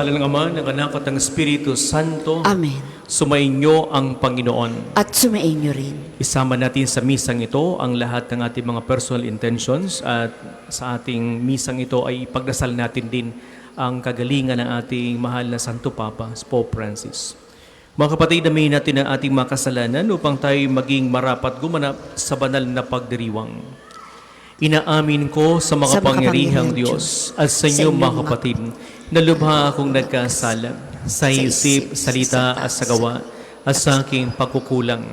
ngalan ng Ama, ng Anak at ng Espiritu Santo. Amen. Sumainyo ang Panginoon. At sumainyo rin. Isama natin sa misang ito ang lahat ng ating mga personal intentions at sa ating misang ito ay pagdasal natin din ang kagalingan ng ating mahal na Santo Papa, Pope Francis. Mga kapatid, damayin natin ang ating mga kasalanan upang tayo maging marapat gumanap sa banal na pagdiriwang. Inaamin ko sa makapangyarihang Diyos at sa inyo mga kapatid na lubha akong nagkasala sa isip, salita at sa gawa at sa aking pagkukulang.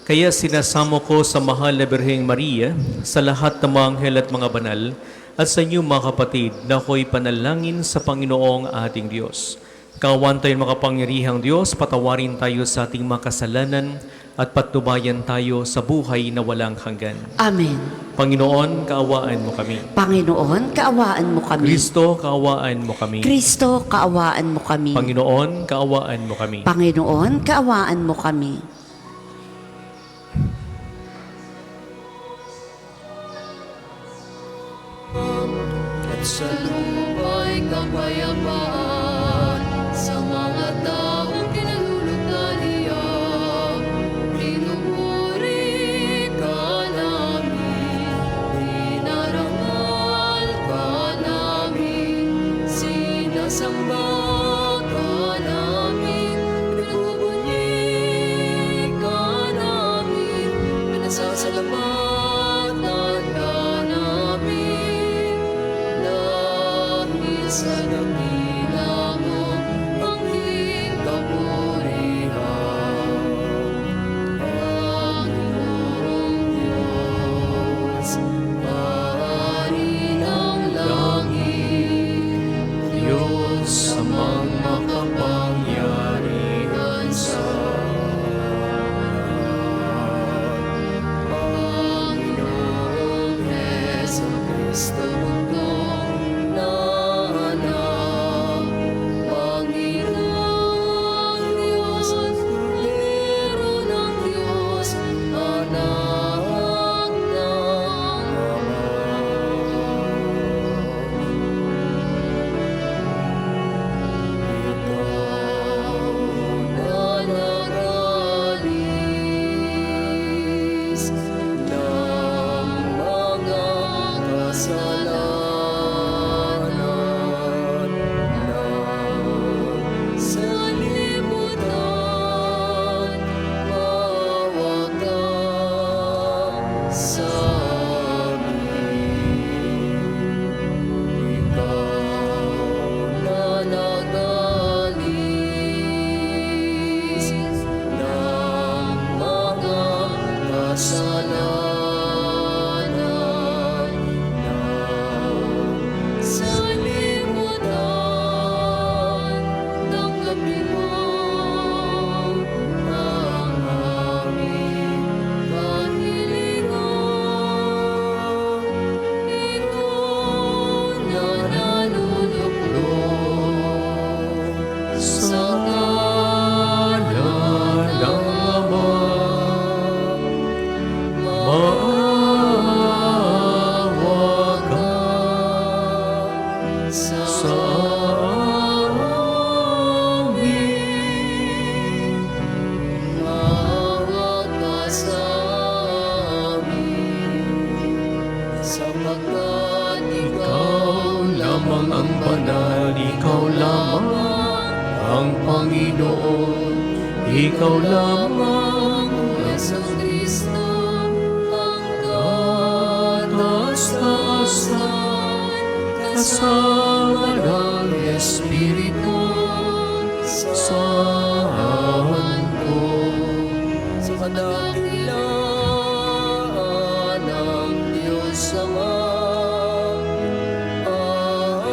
Kaya sinasamo ko sa mahal na Birheng Maria, sa lahat ng mga anghel at mga banal, at sa inyo mga kapatid na ako'y panalangin sa Panginoong ating Diyos. Kaawaan tayo makapangyarihang Diyos, patawarin tayo sa ating mga kasalanan at patnubayan tayo sa buhay na walang hanggan. Amen. Panginoon, kaawaan mo kami. Panginoon, kaawaan mo kami. Kristo, kaawaan mo kami. Kristo, kaawaan mo kami. Panginoon, kaawaan mo kami. Panginoon, kaawaan mo kami. At sa lupa'y kapayapaan sa mga taong kinalulugdan niya. Pinupuri ka namin, dinarangal ka namin, sinasamba ka namin, pinagbubunyig ka namin, pinasasalamatan ka namin. Dahil sa dakila mo, panging kapurihan, Panginoong Diyos, Hari ng langit, Diyos amang makapangyarihan sa Panginoong Jesucristo, bugtong na anak, Panginoong Diyos, Kordero ng Diyos, anak ng Ikaw na naralis ng mga kasalanan na sa libutan, maawa ka sa amin. Ikaw na nagalis ng mga kasalanan na sa libutan, tanggapin mo ang aming kahilingan. Ikaw na nanunuklo sa ngalan ng Ama, maawa ka sa amin. Maawa ka sa amin, sapagkat ikaw lamang ang banal, ikaw lamang ang Panginoon, ikaw lamang Yesu Kristo, ang kataas-taasan, kasama ng Espiritu Santo, sa kadakilaan ng Diyos Ama. Amen.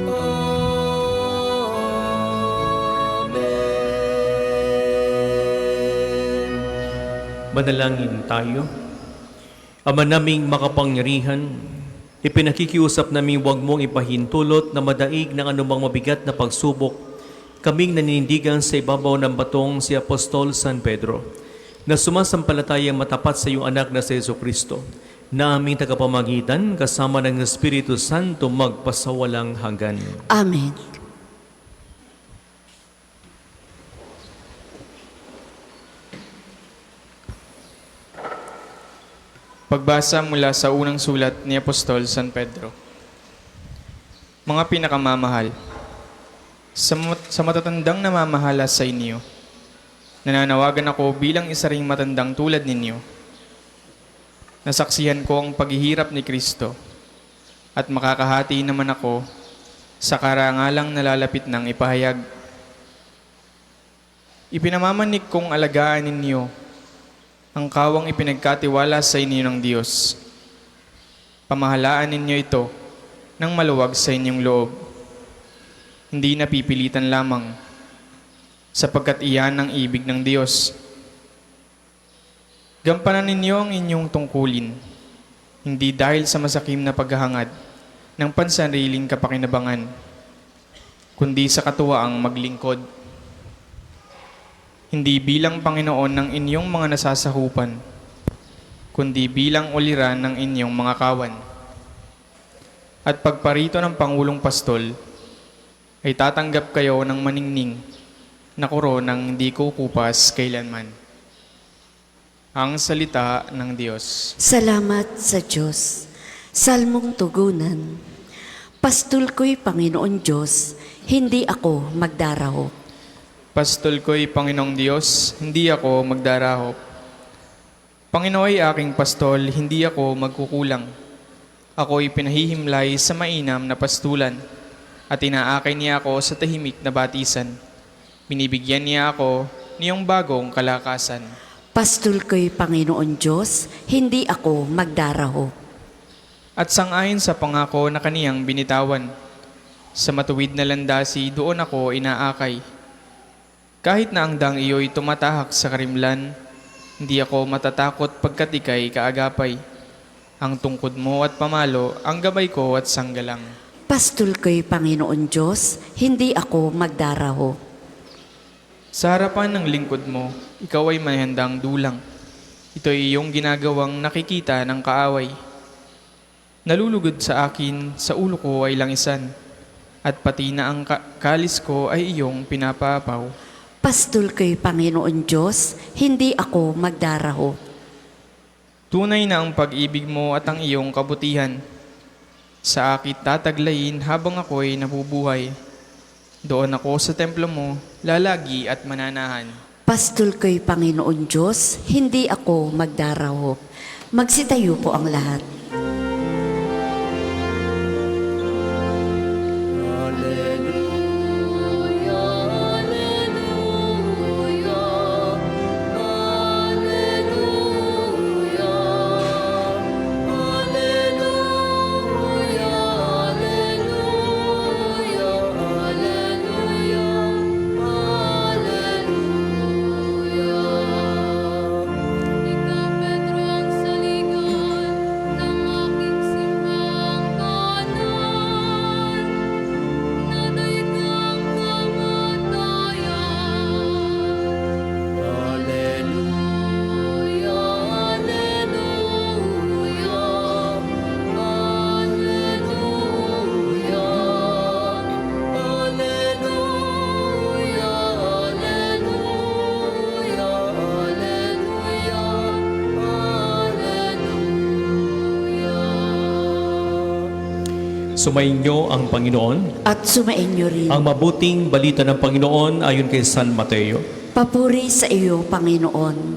Amen. Manalangin tayo. Ama naming makapangyarihan, ipinakikiusap namin huwag mong ipahintulot na madaig ng anumang mabigat na pagsubok kaming naninindigan sa ibabaw ng batong si Apostol San Pedro, na sumasampalatayang matapat sa iyong anak na si Jesucristo. na aming tagapamagitan kasama ng Espiritu Santo magpasawalang hanggan. Amen. Pagbasa mula sa unang sulat ni Apostol San Pedro. Mga pinakamamahal, sa matatandang namamahala sa inyo, nananawagan ako bilang isa ring matandang tulad ninyo. Nasaksihan ko ang paghihirap ni Kristo at makakahati naman ako sa karangalang nalalapit ng ipahayag. Ipinamamanik kong alagaan ninyo ang kawang ipinagkatiwala sa inyo ng Diyos. Pamahalaan ninyo ito ng maluwag sa inyong loob. Hindi napipilitan lamang, sapagkat iyan ang ibig ng Diyos. Gampanan ninyo ang inyong tungkulin, hindi dahil sa masakim na paghahangad ng pansariling kapakinabangan, kundi sa katuwaang maglingkod. Hindi bilang Panginoon ng inyong mga nasasakupan, kundi bilang uliran ng inyong mga kawan. At pagparito ng Pangulong Pastol, ay tatanggap kayo ng maningning na koronang hindi kukupas kailanman. Ang salita ng Diyos. Salamat sa Diyos. Salmong tugunan. Pastol ko'y Panginoon Diyos, hindi ako magdarahop. Pastol ko'y Panginoong Diyos, hindi ako magdarahop. Panginooy aking pastol, hindi ako magkukulang. Ako'y pinahihimlay sa mainam na pastulan, at inaakay niya ako sa tahimik na batisan. Binibigyan niya ako niyong bagong kalakasan. Pastol ko'y Panginoon Diyos, hindi ako magdarahop. At sangayon sa pangako na kaniyang binitawan, sa matuwid na landasi doon ako inaakay. Kahit na ang dang iyo'y tumatahak sa karimlan, hindi ako matatakot pagkat ika'y kaagapay. Ang tungkod mo at pamalo, ang gabay ko at sanggalang. Pastol ko'y Panginoon Diyos, hindi ako magdarahop. Sa harapan ng lingkod mo, ikaw ay may handang dulang. Ito'y iyong ginagawang nakikita ng kaaway. Nalulugod sa akin, sa ulo ko ay langisan, at pati na ang kalis ko ay iyong pinapapaw. Pastol ko'y Panginoon Diyos, hindi ako magdarahop. Tunay na ang pag-ibig mo at ang iyong kabutihan. Sa akit tataglayin habang ako'y nabubuhay. Doon ako sa templo mo, lalagi at mananahan. Pastol ko'y Panginoon Diyos, hindi ako magdarahop. Magsitayo po ang lahat. Sumainyo ang Panginoon. At sumainyo rin. Ang mabuting balita ng Panginoon ayon kay San Mateo. Papuri sa iyo, Panginoon.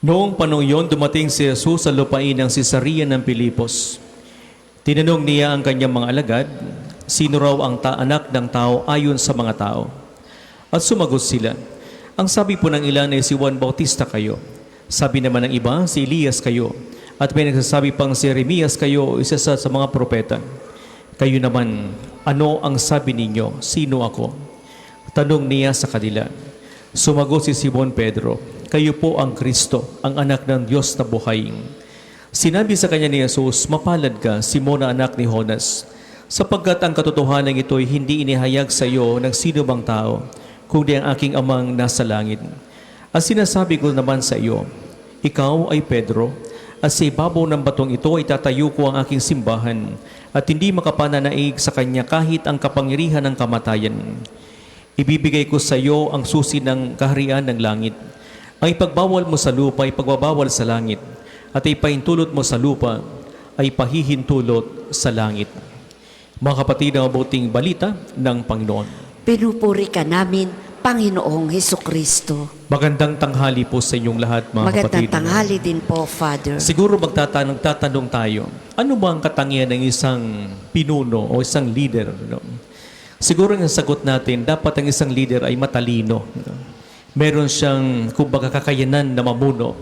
Noong panong yon, dumating si Jesus sa lupain ng Cesarea ng Pilipos. Tinanong niya ang kanyang mga alagad, sino raw ang anak ng tao ayon sa mga tao? At sumagot sila, ang sabi po ng ilan ay si Juan Bautista kayo. Sabi naman ng iba, si Elias kayo. At may nagsasabi pang si Jeremias kayo o isa sa mga propeta. Kayo naman, ano ang sabi ninyo? Sino ako? Tanong niya sa kanila. Sumagot si Simon Pedro, kayo po ang Kristo, ang anak ng Diyos na buhay. Sinabi sa kanya ni Jesus, mapalad ka, Simon na anak ni Jonas, sapagkat ang katotohanan ito'y hindi inihayag sa iyo ng sino bang tao, kundi ang aking amang nasa langit. At sinasabi ko naman sa iyo, ikaw ay Pedro, at sa ibabaw ng batong ito ay tatayo ko ang aking simbahan at hindi makapananaig sa kanya kahit ang kapangyarihan ng kamatayan. Ibibigay ko sa iyo ang susi ng kaharian ng langit. Ang ipagbawal mo sa lupa ay pagbabawal sa langit, at ipahintulot mo sa lupa ay pahihintulot sa langit. Mga kapatid, ang mabuting balita ng Panginoon. Pinupuri ka namin, Panginoong Hesukristo. Magandang tanghali po sa inyong lahat, mga Magandang kapatid. tanghali din po, Father. Siguro magtatanong tayo, ano ba ang katangian ng isang pinuno o isang leader? No? Siguro ang sagot natin, dapat ang isang leader ay matalino. No? Meron siyang, kumbaga, kakayanan na mamuno.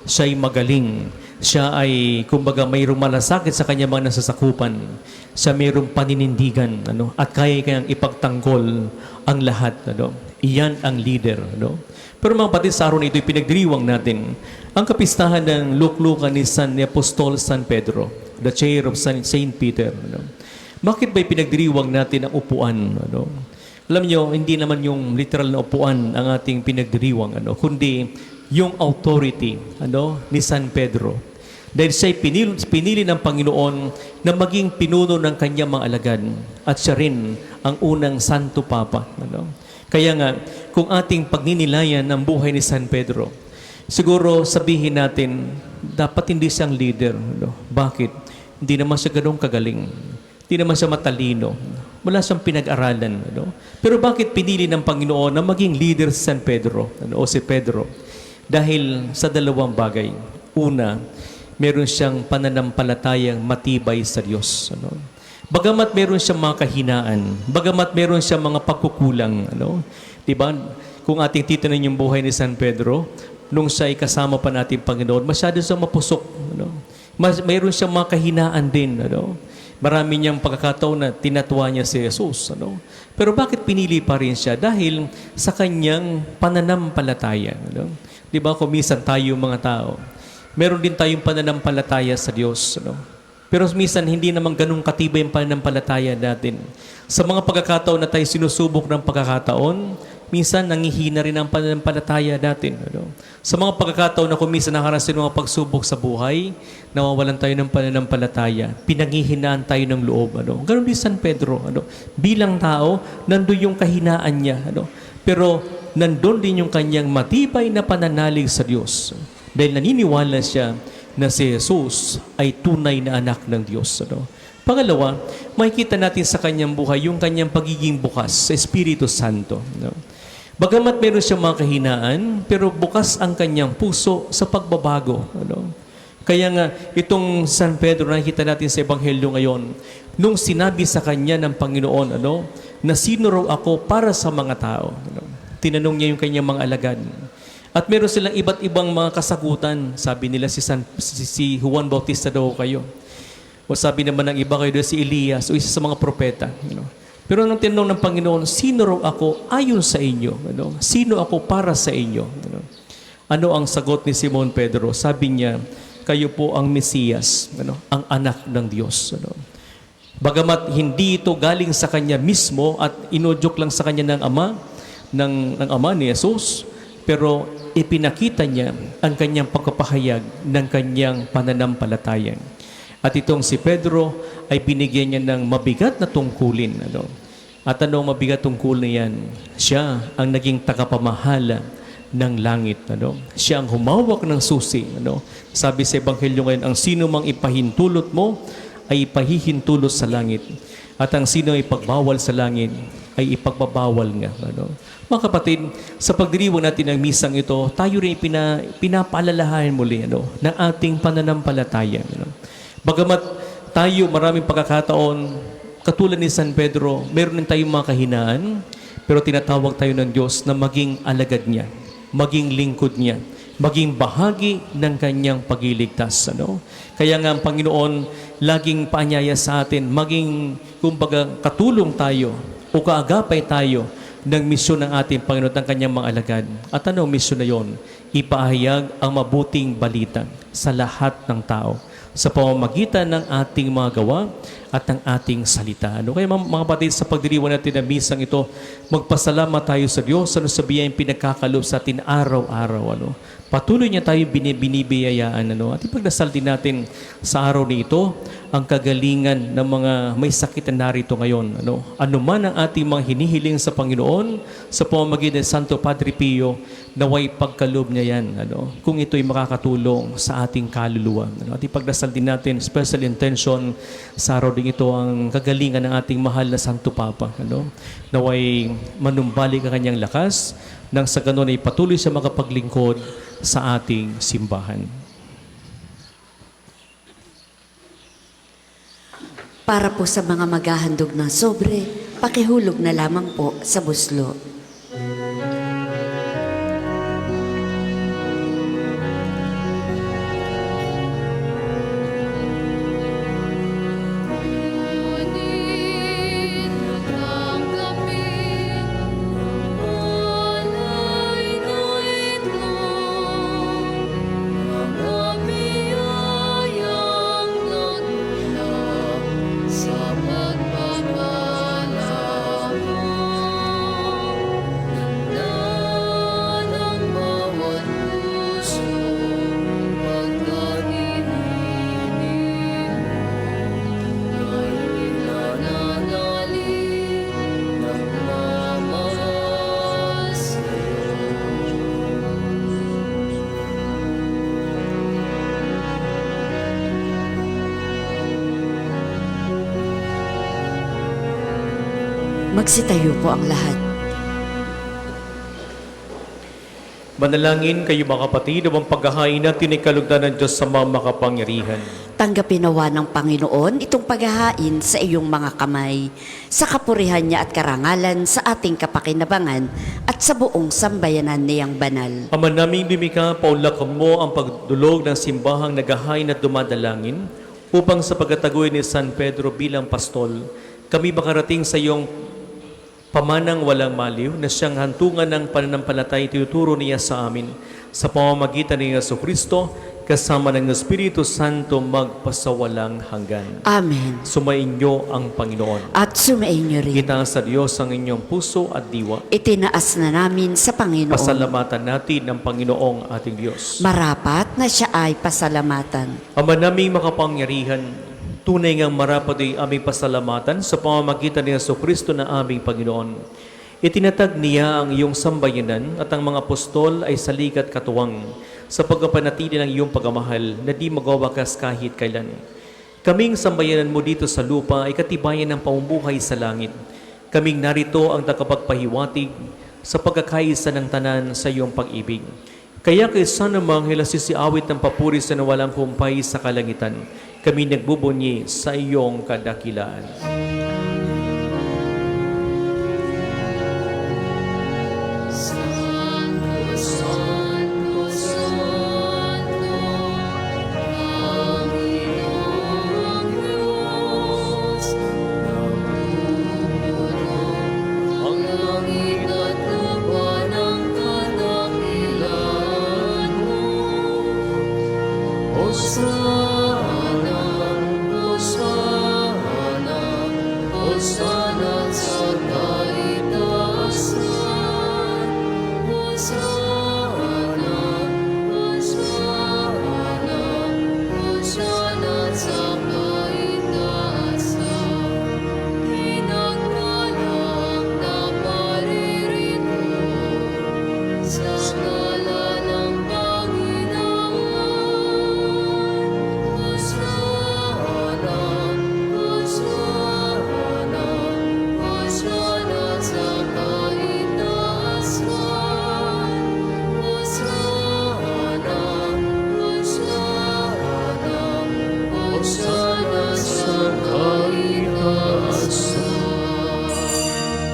Siya ay magaling. Siya ay, kumbaga, mayroong malasakit sa kanya mga nasasakupan. Siya mayroong paninindigan. Ano? At kaya ipagtanggol ang lahat. Ano? Iyan ang leader. Ano? Pero mga kapatid, sa araw na ito, pinagdiriwang natin ang kapistahan ng luklukan ni Apostol San Pedro, the chair of Saint Peter. Ano? Bakit ba'y pinagdiriwang natin ang upuan? Ano? Alam nyo, hindi naman yung literal na upuan ang ating pinagdiriwang, ano? Kundi yung authority ni San Pedro. Dahil siya'y pinili ng Panginoon na maging pinuno ng kanyang mga alagad at siya rin ang unang Santo Papa. Ano? Kaya nga, kung ating pagninilayan ang buhay ni San Pedro, siguro sabihin natin, dapat hindi siyang leader. Ano? Bakit? Hindi naman siya ganun kagaling. Hindi naman siya matalino. Wala siyang pinag-aralan. Ano? Pero bakit pinili ng Panginoon na maging leader si San Pedro o si Pedro? Dahil sa dalawang bagay. Una, meron siyang pananampalatayang matibay sa Diyos. Ano? Bagamat meron siyang mga kahinaan, bagamat meron siyang mga pagkukulang. Ano? Diba? Kung ating titinan yung buhay ni San Pedro, nung siya ay kasama pa natin Panginoon, masyado siyang mapusok. Ano? Mayroon siyang mga kahinaan din. Ano? Marami niyang pagkakataon na tinatwa niya si Jesus. Ano? Pero bakit pinili pa rin siya? Dahil sa kanyang pananampalataya. Ano? Diba, kumisan tayo mga tao. Meron din tayong pananampalataya sa Diyos. Ano? Pero minsan, hindi naman ganun katibay ang pananampalataya natin. Sa mga pagkakataon na tayo sinusubok ng pagkakataon, minsan nangihina rin ang pananampalataya natin. Ano? Sa mga pagkakataon na kung minsan nakarasin ng mga pagsubok sa buhay, nawawalan tayo ng pananampalataya, pinanghihinaan tayo ng loob. Ano? Ganun din San Pedro. Ano? Bilang tao, nandun yung kahinaan niya. Ano? Pero nandun din yung kanyang matibay na pananalig sa Diyos. Dahil naniniwala siya na si Jesus ay tunay na anak ng Diyos. Ano? Pangalawa, makikita natin sa kanyang buhay yung kanyang pagiging bukas sa Espiritu Santo. Ano? Bagamat meron siyang mga kahinaan, pero bukas ang kanyang puso sa pagbabago. Ano? Kaya nga, itong San Pedro, nakikita natin sa Ebanghelyo ngayon, nung sinabi sa kanya ng Panginoon, na sino raw ako para sa mga tao. Ano? Tinanong niya yung kanyang mga alagad. At meron silang iba't ibang mga kasagutan. Sabi nila si Juan Bautista daw kayo. O sabi naman ng iba kayo si Elias o isa sa mga propeta. Pero nung tinanong ng Panginoon, sino raw ako ayon sa inyo? Sino ako para sa inyo? Ano ang sagot ni Simon Pedro? Sabi niya, kayo po ang Mesiyas, ang anak ng Diyos. Bagamat hindi ito galing sa kanya mismo at inudyok lang sa kanya ng ama ni Jesus, pero ipinakita niya ang kanyang pagpapahayag ng kanyang pananampalataya. At itong si Pedro ay binigyan niya ng mabigat na tungkulin. At anong mabigat tungkul na yan? Siya ang naging tagapamahala ng langit. Siya ang humawak ng susi. Sabi sa Ebanghelyo ngayon, ang sino mang ipahintulot mo ay ipahihintulot sa langit. At ang sino ay ipagbawal sa langit ay ipagbabawal nga. Mga kapatid, sa pagdiriwang natin ng misang ito, tayo rin pinapaalalahanan muli ng ating pananampalataya. Bagamat tayo maraming pagkakataon, katulad ni San Pedro, meron din tayong mga kahinaan, pero tinatawag tayo ng Diyos na maging alagad niya, maging lingkod niya, maging bahagi ng kanyang pagliligtas. Kaya nga ang Panginoon laging paanyaya sa atin, maging kumbaga katulong tayo o kaagapay tayo ng misyon ng ating Panginoon ng kanyang mga alagad. At anong misyon na yon? Ipahayag ang mabuting balita sa lahat ng tao sa pamamagitan ng ating mga gawa at ng ating salita. Ano? Kaya mga kapatid, sa pagdiriwang natin ng misang ito, magpasalamat tayo sa Diyos sa biyayang pinagkakalob sa atin araw-araw. Ano? Patuloy niya tayo binibiyayaan. Ano? At ipagdasal din natin sa araw na ito ang kagalingan ng mga may sakit na narito ngayon. Ano man ang ating mga hinihiling sa Panginoon, sa pamamagitan ng Santo Padre Pio, naway pagkalob niya yan. Kung ito'y makakatulong sa ating kaluluwa. At ipagdasal din natin, special intention sa araw din ito, ang kagalingan ng ating mahal na Santo Papa. Naway manumbalik ang kanyang lakas, nang sa ganun ay patuloy siya makapaglingkod sa ating simbahan. Para po sa mga maghahandog ng sobre, pakihulog na lamang po sa buslo. Magsitayo po ang lahat. Manalangin kayo mga kapatid, ang paghahain natin ay kalugdan ng Diyos sa mga makapangyarihan. Tanggapin nawa ng Panginoon itong paghahain sa iyong mga kamay, sa kapurihan niya at karangalan sa ating kapakinabangan at sa buong sambayanan niyang banal. Ama naming lumikha, paunlakan mo ang pagdulog ng simbahang naghahain at dumadalangin upang sa pagkataguy ni San Pedro bilang pastol, kami makarating sa iyong pamanang walang maliw na siyang hantungan ng pananampalatay tinuturo niya sa amin sa pamamagitan ni Jesucristo kasama ng Espiritu Santo magpasawalang hanggan. Amen. Sumainyo ang Panginoon. At sumainyo rin. Itaas sa Diyos ang inyong puso at diwa. Itinaas na namin sa Panginoon. Pasalamatan natin ng Panginoong ating Diyos. Marapat na siya ay pasalamatan. Ama naming makapangyarihan, tunay ngang marapat ay aming pasalamatan sa pamamagitan ni Jesucristo na aming Panginoon. Itinatag niya ang iyong sambayanan at ang mga apostol ay saligat katuwang sa pagpapanatili ng iyong pagmamahal na di magawakas kahit kailan. Kaming sambayanan mo dito sa lupa ay katibayan ng pamumuhay sa langit. Kaming narito ang tagapagpahiwatig sa pagkakaisa ng tanan sa iyong pag-ibig. Kaya kay San Anghel sisiawit ng papuri sa nawalang humpay sa kalangitan, kami nagbubunyi sa iyong kadakilaan.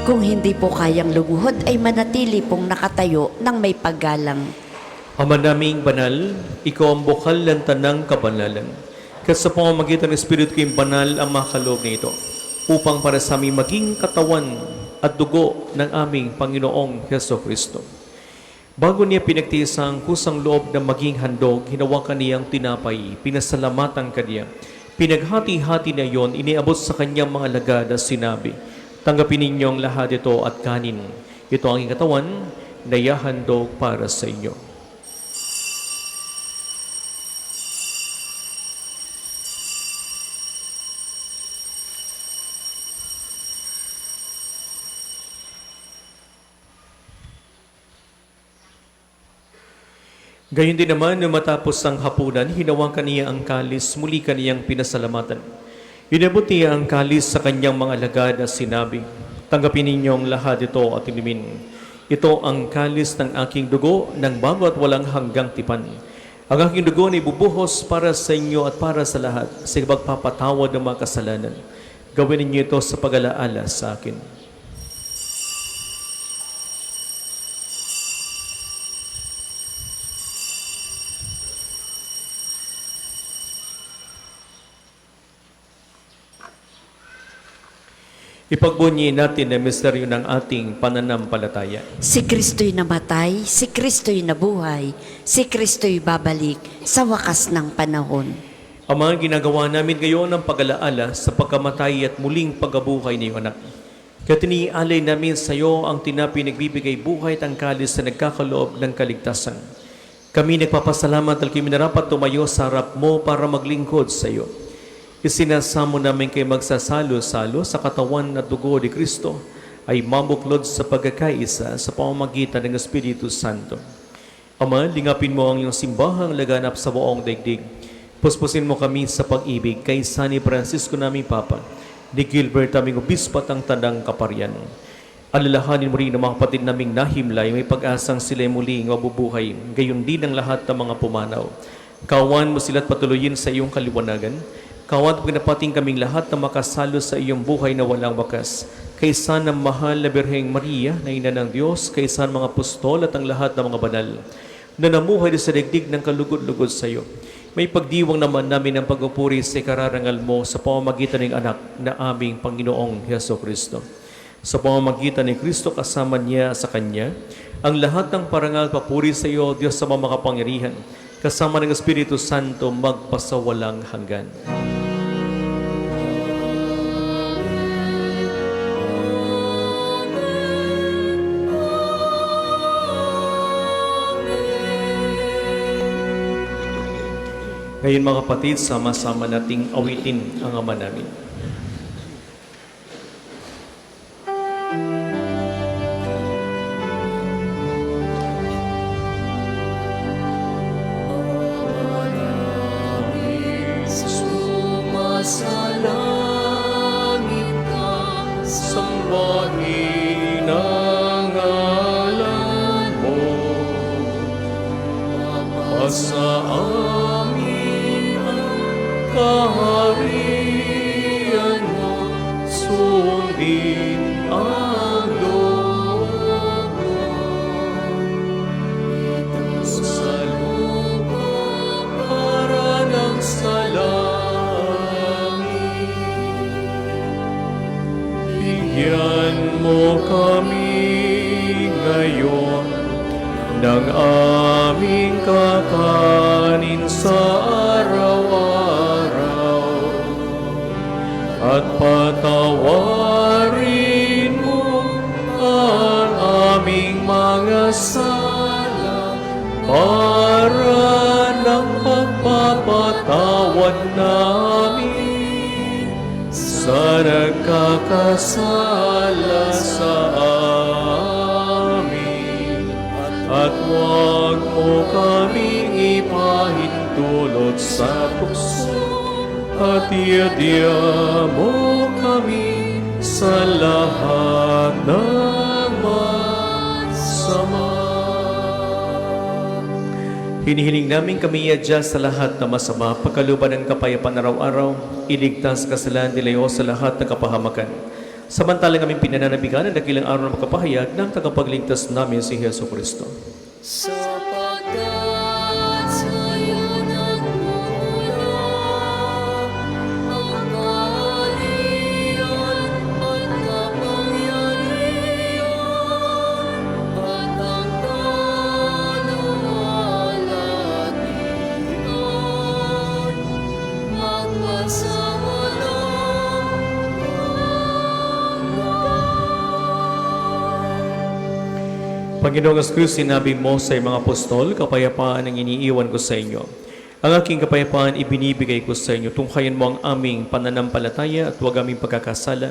Kung hindi po kayang lumuhod, ay manatili pong nakatayo ng may paggalang. Ama naming banal, ikaw ang bukal ng tanang kabanalan. Kasi sa pamamagitan ng Espiritu ko yung banal ang makaloob na ito, upang para sa aming maging katawan at dugo ng aming Panginoong Jesucristo. Bago niya pinagtiis ang kusang loob na maging handog, hinawakan niyang tinapay, pinasalamatan kaniya, Pinaghati-hati na iyon, iniabot sa kanyang mga alagad at sinabi, tanggapin ninyong lahat ito at kanin. Ito ang aking katawan na ihahandog para sa inyo. Gayon din naman, nung matapos ang hapunan, hinawang kaniya ang kalis, muli kaniyang pinasalamatan. Inabot niya ang kalis sa kanyang mga alagad at sinabi, tanggapin ninyong lahat ito at inumin. Ito ang kalis ng aking dugo ng bago at walang hanggang tipan. Ang aking dugo ay bubuhos para sa inyo at para sa lahat sa pagpapatawad ng mga kasalanan. Gawin ninyo ito sa pag-alaala sa akin. Ipagbunyi natin ang misteryo ng ating pananampalataya. Si Kristo'y namatay, si Kristo'y nabuhay, si Kristo'y babalik sa wakas ng panahon. Ang mga ginagawa namin ngayon ang pag-alaala sa pagkamatay at muling pagkabuhay ni anak. Kaya tinialay namin sa iyo ang tinapi nagbibigay buhay at ang kalis na nagkakaloob ng kaligtasan. Kami nagpapasalamat at kami narapat tumayo sa harap mo para maglingkod sa iyo. Isinasamo namin kayo magsasalo-salo sa katawan at dugo ni Kristo ay mabuklod sa pagkakaisa sa pamamagitan ng Espiritu Santo. Ama, lingapin mo ang iyong simbahang laganap sa buong daigdig. Puspusin mo kami sa pag-ibig kay San Francisco naming Papa, ni Gilbert aming obispo at ang tandang kaparian. Alalahanin mo rin ang mga kapatid naming nahimlay, may pag-asang sila muling mabubuhay, gayon din ang lahat ng mga pumanaw. Kawan mo sila't patuloyin sa iyong kaliwanagan. Kawan at pinapating kaming lahat na makasalo sa iyong buhay na walang wakas. Kaysa ng mahal na Birheng Maria, na ina ng Diyos, kaysa ng mga apostol at ang lahat ng mga banal, na namuhay sa digdig ng kalugod-lugod sa iyo. May pagdiwang naman namin ang pagpupuri sa ikararangal mo sa pamamagitan ng anak na aming Panginoong Jesucristo. Sa pamamagitan ni Kristo kasama niya sa Kanya, ang lahat ng parangal papuri sa iyo, Diyos sa mga makapangyarihan, kasama ng Espiritu Santo magpasawalang hanggan. Ngayon mga kapatid, sama-sama nating awitin ang Ama namin. Sumasalangit ka, Sambahin ang ngalan mo, mapasa amin ang kaharian mo, sundin ang loob mo. Sa lupa para ng sa langit, bigyan mo kami ngayon ng aming kakanin sa araw-araw, at patawarin mo ang aming mga sala para ng pagpapatawad namin sa nagkakasala sa amin. At huwag mo kaming ipahintulot sa tukso, at iadya mo kami sa lahat ng masama. Hinihiling namin kami iadya sa lahat ng masama, pagkaluban ng kapayapaan araw-araw, iligtas kasalanan nilayo sa lahat ng kapahamakan. Samantalang aming pinananabigan ang dakilang araw ng makapahayag ng tagapagligtas namin si Jesucristo. sapagkat sa'yo nagmumula ang kaharian at kapangyarihan at ang kaluwalhatian magpasa Panginoong Kristo, sinabi mo sa iyong mga apostol, kapayapaan ang iniiwan ko sa inyo. Ang aking kapayapaan ibinibigay ko sa inyo. Tunghayan mo ang aming pananampalataya at huwag aming pagkakasala.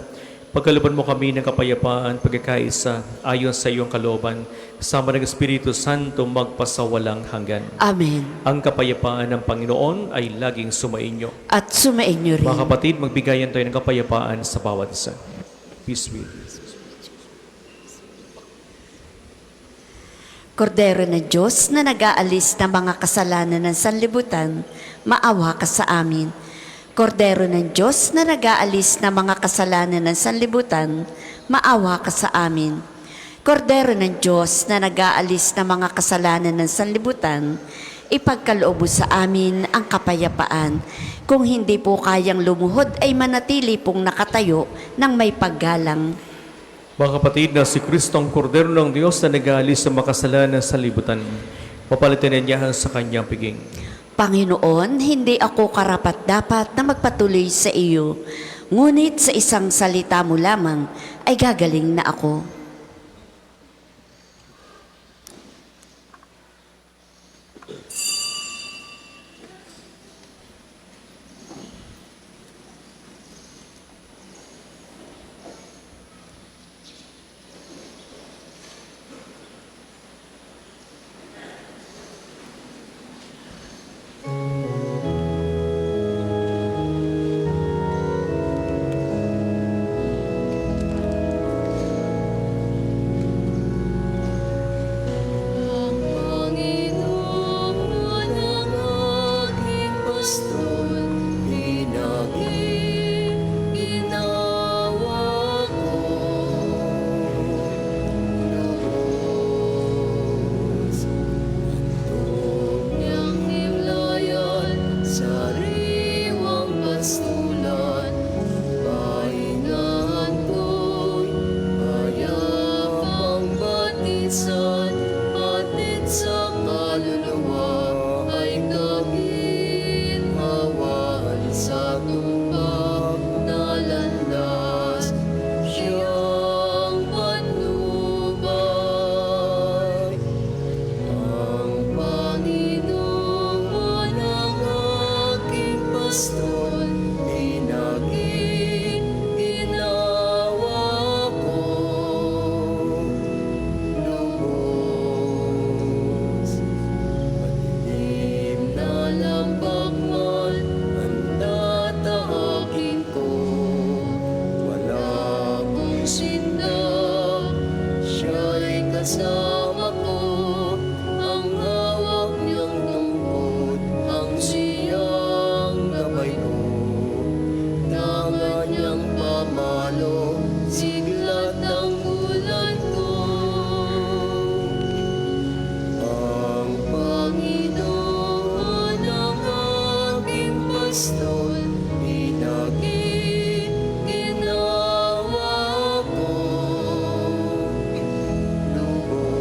Pagkalooban mo kami ng kapayapaan, pagkakaisa, ayon sa iyong kalooban, kasama ng Espiritu Santo magpasawalang hanggan. Amen. Ang kapayapaan ng Panginoon ay laging sumainyo. At sumainyo rin. Mga kapatid, magbigayan tayo ng kapayapaan sa bawat isa. Peace be with you. Kordero ng Diyos na nag-aalis ng mga kasalanan ng sanlibutan, maawa ka sa amin. Kordero ng Diyos na nag-aalis ng mga kasalanan ng sanlibutan, maawa ka sa amin. Kordero ng Diyos na nag-aalis ng mga kasalanan ng sanlibutan, ipagkaloob mo sa amin ang kapayapaan. Kung hindi po kayang lumuhod ay manatili pong nakatayo ng may paggalang. Mga kapatid, na si Kristo ang Kordero ng Diyos na nag-aalis sa makasalanan sa libutan, papalitan niya sa kanyang piging. Panginoon, hindi ako karapat-dapat na magpatuloy sa iyo, ngunit sa isang salita mo lamang ay gagaling na ako. Ang Panginoon ang aking pastor, pinag-iinawa ko. Lubos ang niyang himlayan, sariwang pastulan, pahingahan ko'y payapang batisan, atid sa kaluluwa ay kaginhawaan sa tumpag na landas, siyang patnubay. Ang Panginoon ang aking pastor, pinag-iinawa ko. Lubos, madilim na lambak man ang tatahakin ko. Wala akong sinda, siya'y kasama ko. Ang hawak niyang tungkod, ang siyang gabay ko. Tangan niyang pamalo, siglat ng ulan ko. Ang Panginoon ang aking pastor, pinag-iinawa ko. Lubos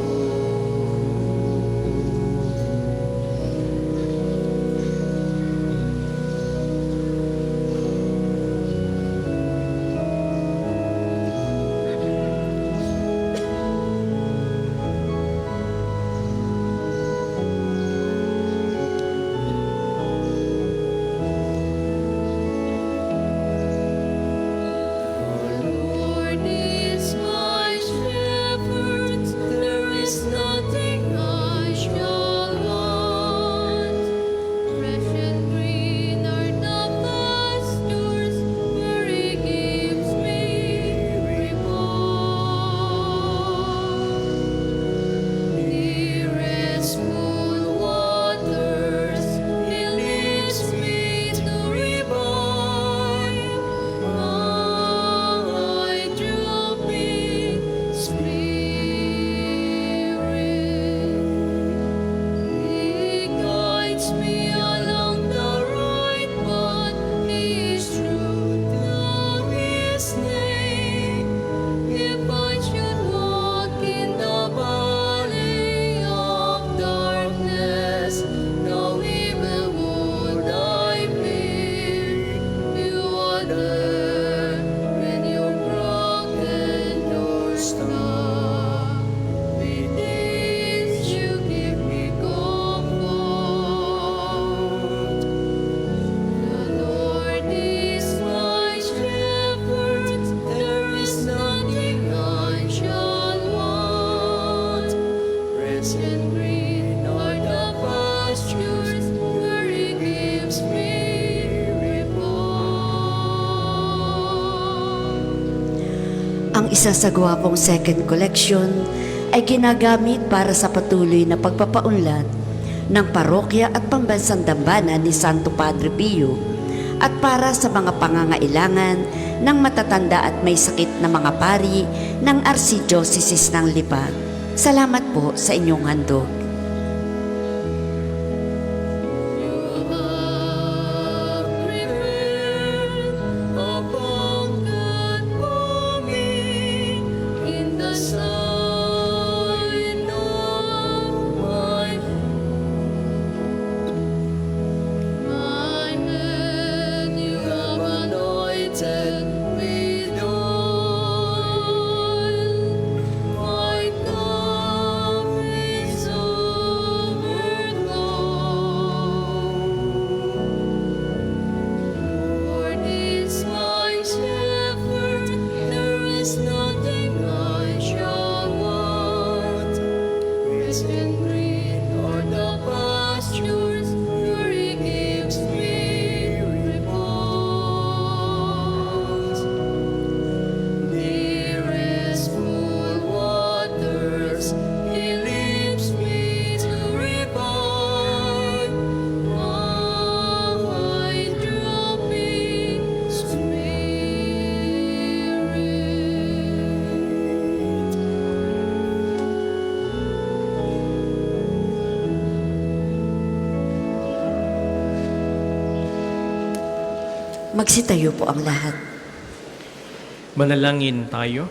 Rest in green are the pastures where He gives me repose. Ang isa sa gwapong second collection ay ginagamit para sa patuloy na pagpapaunlad ng parokya at pambansang dambana ni Santo Padre Pio at para sa mga pangangailangan ng matatanda at may sakit na mga pari ng Archdiocese ng Lipa. Salamat po sa inyong handog. You have prepared a banquet for me in the sign of my head. You have anointed with oil. My cup is overflowing. Lord is my shepherd, there is nothing I shall want. Rest in green are the pastures, where He gives me repose. The restful waters, He leads me to revive my drooping spirit. Magsitayo po ang lahat. Manalangin tayo.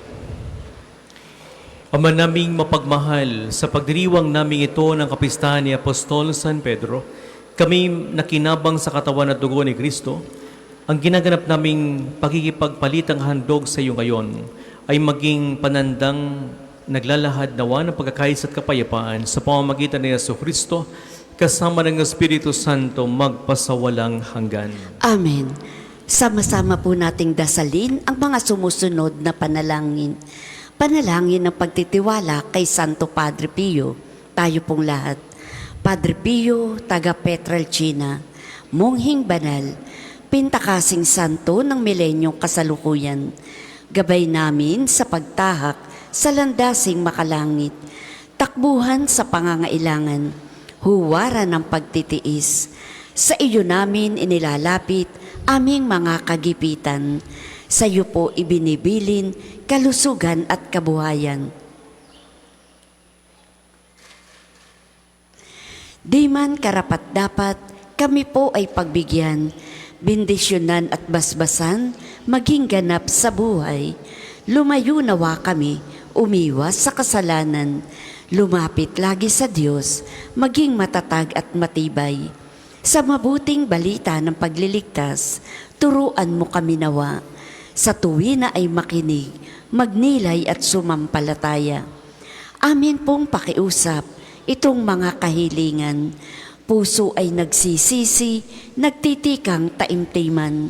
Ama naming mapagmahal, sa pagdiriwang namin ito ng kapistahan ni Apostol San Pedro, kami nakinabang sa katawan at dugo ni Kristo, ang ginaganap naming pagkikipagpalitang handog sa iyo ngayon ay maging panandang naglalahad nawa ng pagkakais at kapayapaan sa pamamagitan ni Yesu Kristo kasama ng Espiritu Santo magpasawalang hanggan. Amen. Sama-sama po nating dasalin ang mga sumusunod na panalangin. Panalangin ng pagtitiwala kay Santo Padre Pio. Tayo pong lahat. Padre Pio, taga Petralcina, monghing banal, pintakasing santo ng milenyong kasalukuyan. Gabay namin sa pagtahak sa landasing makalangit, takbuhan sa pangangailangan, huwaran ng pagtitiis. Sa iyo namin inilalapit aming mga kagipitan. Sa iyo po ibinibilin kalusugan at kabuhayan. Di man karapat-dapat, kami po ay pagbigyan, bendisyonan at basbasan, maging ganap sa buhay. Lumayo nawa kami, umiwas sa kasalanan, lumapit lagi sa Diyos, maging matatag at matibay. Sa mabuting balita ng pagliligtas, turuan mo kami nawa. Sa tuwi na ay makinig, magnilay at sumampalataya. Amin pong pakiusap itong mga kahilingan. Puso ay nagsisisi, nagtitikang taimtiman.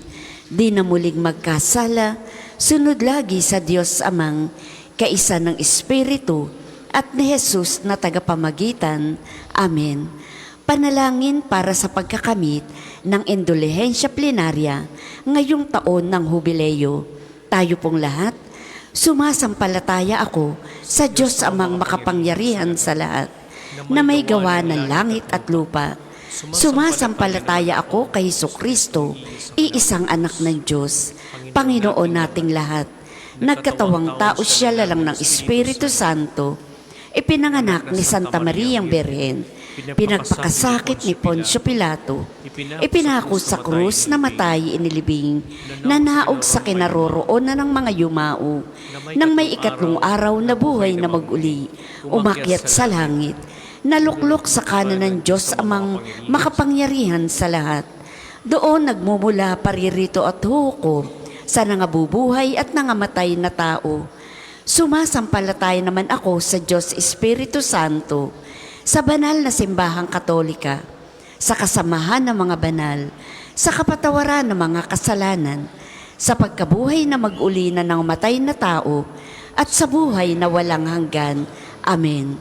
Di na muling magkasala, sunod lagi sa Diyos Amang, kaisa ng Espiritu at ni Jesus na tagapamagitan. Amen. Panalangin para sa pagkakamit ng indulhensya plenarya ngayong taon ng Hubileo. Tayo pong lahat, sumasampalataya ako sa Diyos Amang makapangyarihan sa lahat, na may gawa ng langit at lupa. Sumasampalataya ako kay Jesucristo, iisang anak ng Diyos, Panginoon nating lahat. Nagkatawang tao siya lalang ng Espiritu Santo, ipinanganak ni Santa Mariang Birhen, pinagpakasakit ni Poncio Pilato, ipinako sa krus na matay inilibing, nanaog sa kinaroroonan ng mga yumao, nang may ikatlong araw na buhay na mag-uli, umakyat sa langit, naluklok sa kanan ng Diyos Amang makapangyarihan sa lahat. Doon nagmumula paririto at hukom sa nangabubuhay at nangamatay na tao. Sumasampalataya naman ako sa Diyos Espiritu Santo, sa banal na simbahang katolika, sa kasamahan ng mga banal, sa kapatawaran ng mga kasalanan, sa pagkabuhay na mag-uli na ng matay na tao, at sa buhay na walang hanggan. Amen.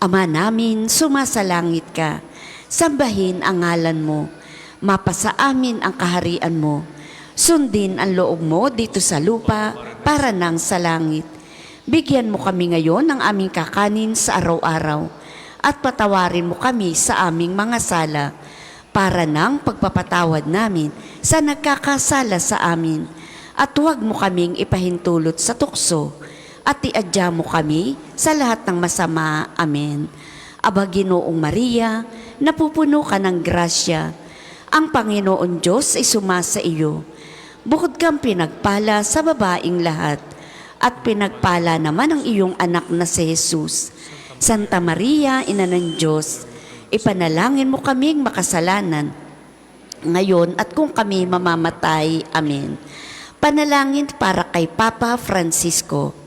Ama namin, sumasalangit ka. Sambahin ang ngalan mo. Mapasa amin ang kaharian mo. Sundin ang loob mo dito sa lupa para nang sa langit. Bigyan mo kami ngayon ng aming kakanin sa araw-araw at patawarin mo kami sa aming mga sala para nang pagpapatawad namin sa nagkakasala sa amin. At huwag mo kaming ipahintulot sa tukso at iadya mo kami sa lahat ng masama. Amen. Aba Ginoong Maria, napupuno ka ng grasya. Ang Panginoon Diyos ay sumasa iyo. Bukod kang pinagpala sa babaing lahat, at pinagpala naman ang iyong anak na si Jesus. Santa Maria, Ina ng Diyos, ipanalangin mo kaming makasalanan, ngayon at kung kami mamamatay. Amen. Panalangin para kay Papa Francisco.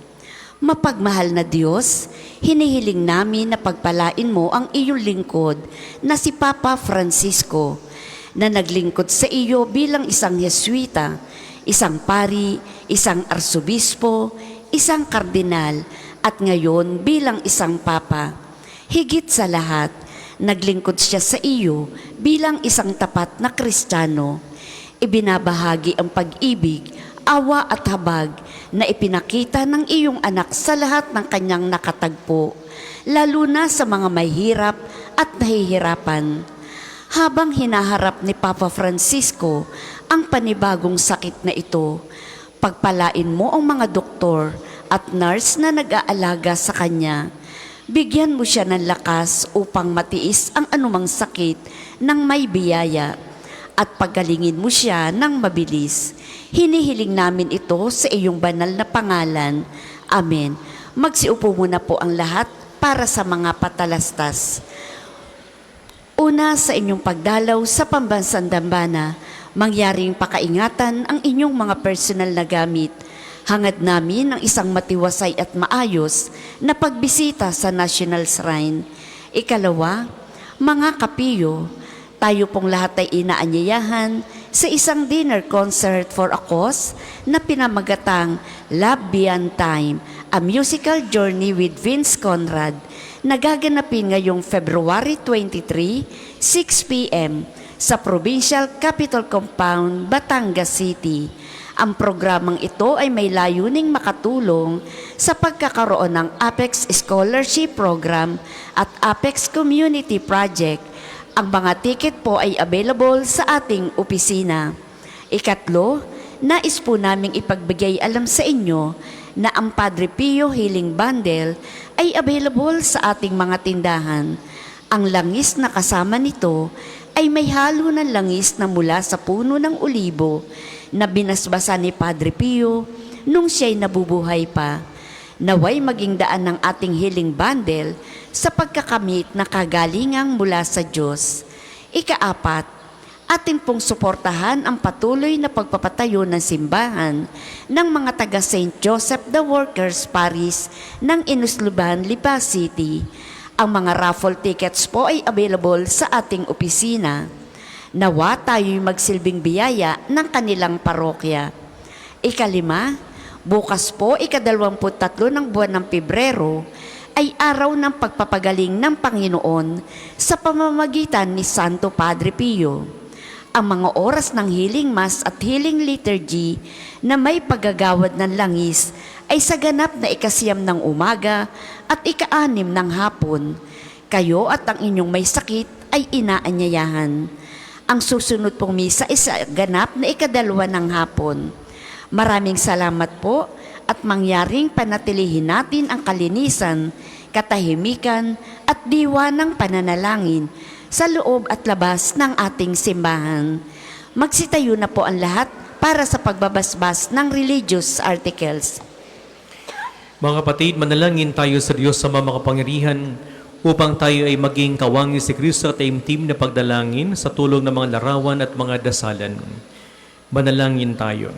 Mapagmahal na Diyos, hinihiling namin na pagpalain mo ang iyong lingkod na si Papa Francisco, na naglingkod sa iyo bilang isang Jesuita, isang pari, isang arsobispo, isang kardinal, at ngayon bilang isang papa. Higit sa lahat, naglingkod siya sa iyo bilang isang tapat na Kristiyano. Ibinabahagi ang pag-ibig, awa at habag na ipinakita ng iyong anak sa lahat ng kanyang nakatagpo, lalo na sa mga may hirap at nahihirapan. Habang hinaharap ni Papa Francisco ang panibagong sakit na ito, pagpalain mo ang mga doktor at nurse na nag-aalaga sa kanya. Bigyan mo siya ng lakas upang matiis ang anumang sakit ng may biyaya at paggalingin mo siya ng mabilis. Hinihiling namin ito sa iyong banal na pangalan. Amen. Magsiupo muna po ang lahat para sa mga patalastas. Una, sa inyong pagdalaw sa pambansang dambana, mangyaring pakaingatan ang inyong mga personal na gamit. Hangad namin ang isang matiwasay at maayos na pagbisita sa National Shrine. Ikalawa, mga kapiyo, tayo pong lahat ay inaanyayahan sa isang dinner concert for a cause na pinamagatang Love Beyond Time, a musical journey with Vince Conrad, nagaganapin ngayong February 23, 6 p.m. sa Provincial Capitol Compound, Batangas City. Ang programang ito ay may layuning makatulong sa pagkakaroon ng Apex Scholarship Program at Apex Community Project. Ang mga ticket po ay available sa ating opisina. Ikatlo, nais po naming ipagbigay alam sa inyo na ang Padre Pio Healing Bundle ay available sa ating mga tindahan. Ang langis na kasama nito ay may halo ng langis na mula sa puno ng olibo na binasbasa ni Padre Pio nung siya'y nabubuhay pa. Naway maging daan ng ating healing bundle sa pagkakamit na kagalingang mula sa Diyos. Ikaapat, atin pong suportahan ang patuloy na pagpapatayo ng simbahan ng mga taga St. Joseph the Workers Parish ng Inusluban, Lipa City. Ang mga raffle tickets po ay available sa ating opisina. Nawa tayo'y magsilbing biyaya ng kanilang parokya. Ikalima, bukas po ika-23 ng buwan ng Pebrero ay araw ng pagpapagaling ng Panginoon sa pamamagitan ni Santo Padre Pio. Ang mga oras ng healing mass at healing liturgy na may paggagawad ng langis ay sa ganap na ika-9 ng umaga at ika-6 ng hapon. Kayo at ang inyong may sakit ay inaanyayahan. Ang susunod pong misa ay sa ganap na ika-2 ng hapon. Maraming salamat po at mangyaring panatilihin natin ang kalinisan, katahimikan at diwa ng pananalangin sa loob at labas ng ating simbahan. Magsitayo na po ang lahat para sa pagbabasbas ng religious articles. Mga kapatid, manalangin tayo sa Diyos sa makapangyarihan upang tayo ay maging kawangis si Kristo at taimtim na pagdalangin sa tulong ng mga larawan at mga dasalan. Manalangin tayo.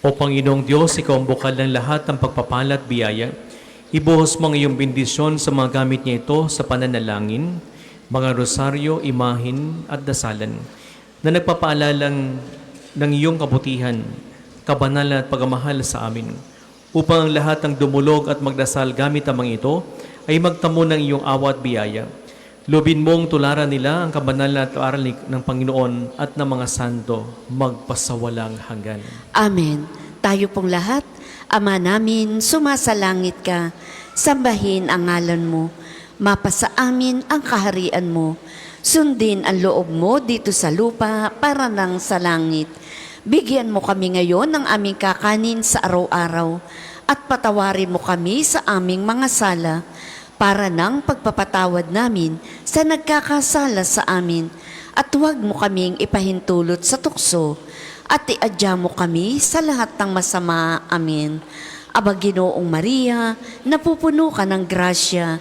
O Panginoong Diyos, Ikaw ang bukal ng lahat ng pagpapala at biyaya. Ibuhos mo ang iyong bendisyon sa mga gamit niya ito sa pananalangin, mga rosaryo, imahin at dasalan na nagpapaalalang ng iyong kabutihan, kabanalan at pagmamahal sa amin, upang ang lahat ng dumulog at magdasal gamit ang mga ito ay magtamo ng iyong awa at biyaya. Lubin mong tularan nila ang kabanal na aral ng Panginoon at ng mga santo magpasawalang hanggan. Amen. Tayo pong lahat, Ama namin, sumasalangit ka, sambahin ang ngalan mo, mapasa amin ang kaharian mo, sundin ang loob mo dito sa lupa para nang sa langit. Bigyan mo kami ngayon ng aming kakanin sa araw-araw at patawarin mo kami sa aming mga sala para nang pagpapatawad namin sa nagkakasala sa amin at huwag mo kaming ipahintulot sa tukso at iadya mo kami sa lahat ng masama. Amen. Aba Ginoong Maria, napupuno ka ng grasya,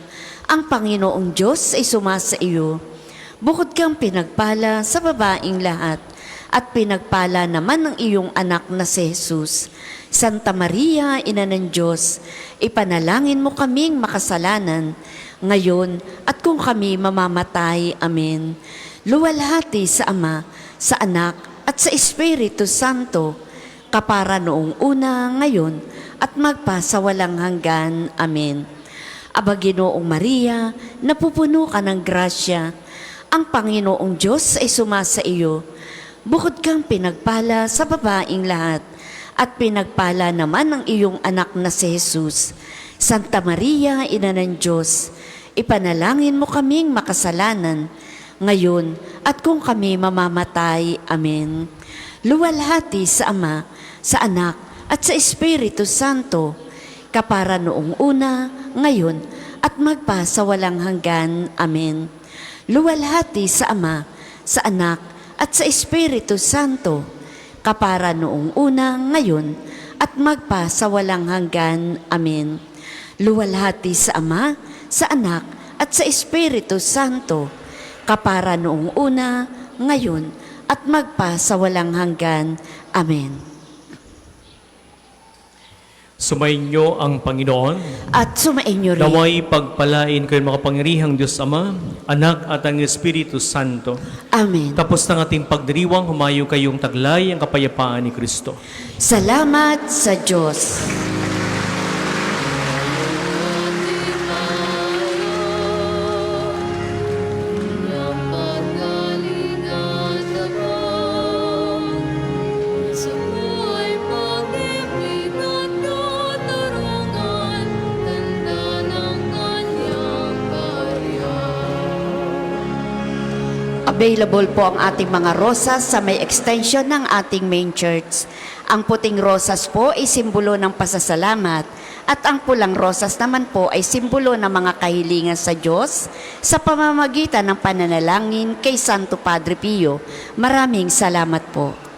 ang Panginoong Diyos ay sumasa iyo. Bukod kang pinagpala sa babaing lahat, at pinagpala naman ng iyong anak na si Jesus. Santa Maria, Ina ng Diyos, ipanalangin mo kaming makasalanan, ngayon at kung kami mamamatay. Amen. Luwalhati sa Ama, sa Anak, at sa Espiritu Santo, kapara noong una, ngayon, at magpasawalang hanggan. Amen. Aba Ginoong Maria, napupuno ka ng grasya, ang Panginoong Diyos ay sumasa iyo. Bukod kang pinagpala sa babaing lahat, at pinagpala naman ang iyong anak na si Jesus. Santa Maria, Ina ng Diyos, ipanalangin mo kaming makasalanan, ngayon at kung kami mamamatay. Amen. Luwalhati sa Ama, sa Anak, at sa Espiritu Santo, kapara noong una, ngayon, at magpasawalang hanggan. Amen. Luwalhati sa Ama, sa Anak, at sa Espiritu Santo, kapara noong una, ngayon, at magpasawalang hanggan. Amen. Luwalhati sa Ama, sa Anak, at sa Espiritu Santo, kapara noong una, ngayon, at magpasawalang hanggan. Amen. Sumainyo ang Panginoon. At sumainyo rin. Naway pagpalain kayo makapangyarihang Diyos Ama, Anak at ang Espiritu Santo. Amen. Tapos ng ating pagdiriwang, humayo kayong taglay ang kapayapaan ni Kristo. Salamat sa Diyos. Ang paggaling at abang sa buhay pag-ibig at katarungan, tanda ng kanyang kaharian. Available po ang ating mga rosas sa may extension ng ating main church. Ang puting rosas po ay simbolo ng pasasalamat at ang pulang rosas naman po ay simbolo ng mga kahilingan sa Diyos sa pamamagitan ng pananalangin kay Santo Padre Pio. Maraming salamat po.